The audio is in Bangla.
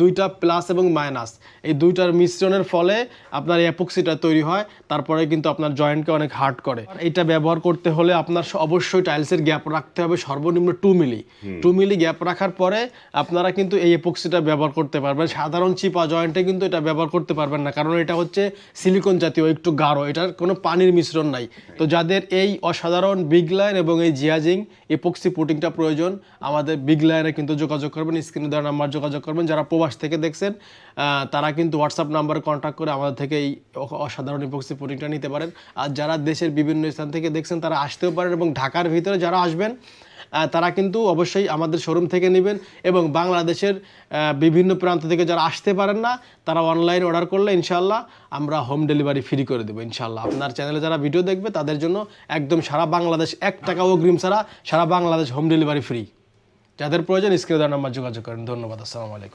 দুইটা প্লাস এবং মাইনাস এই দুইটার মিশ্রণের ফলে আপনার এই অ্যাপক্সিটা তৈরি হয়, তারপরে কিন্তু আপনার জয়েন্টকে অনেক হার্ড করে। এটা ব্যবহার করতে হলে আপনার অবশ্যই টাইলসের গ্যাপ রাখতে হবে সর্বনিম্ন 2 মিলি গ্যাপ রাখার পরে আপনারা কিন্তু এই অ্যাপক্সিটা ব্যবহার করতে পারবেন। সাধারণ চিপা জয়েন্টে কিন্তু এটা ব্যবহার করতে পারবেন না, কারণ এটা হচ্ছে সিলিকন জাতীয়, একটু গাঢ়, এটার কোনো পানির মিশ্রণ নাই। তো যাদের এই অসাধারণ বিগ লাইন এবং এই জিয়াজিং এপক্সি পুটিংটা প্রয়োজন, আমাদের বিগ লাইনে কিন্তু যোগাযোগ করবেন, স্ক্রিনে দেওয়া নাম্বার যোগাযোগ করবেন। যারা প্রবাস থেকে দেখছেন তারা কিন্তু হোয়াটসঅ্যাপ নাম্বারে কন্ট্যাক্ট করে আমাদের থেকে এই অসাধারণ এপক্সি পুটিংটা নিতে পারেন। আর যারা দেশের বিভিন্ন স্থান থেকে দেখছেন তারা আসতেও পারেন, এবং ঢাকার ভিতরে যারা আসবেন তারা কিন্তু অবশ্যই আমাদের শোরুম থেকে নেবেন, এবং বাংলাদেশের বিভিন্ন প্রান্ত থেকে যারা আসতে পারেন না তারা অনলাইন অর্ডার করলে ইনশাল্লাহ আমরা হোম ডেলিভারি ফ্রি করে দেবো ইনশাল্লাহ। আপনার চ্যানেলে যারা ভিডিও দেখবে তাদের জন্য একদম সারা বাংলাদেশ 1 টাকা অগ্রিম ছাড়া সারা বাংলাদেশ হোম ডেলিভারি ফ্রি। যাদের প্রয়োজন স্ক্রিনে দেওয়া নাম্বার যোগাযোগ করেন। ধন্যবাদ, আসসালামু আলাইকুম।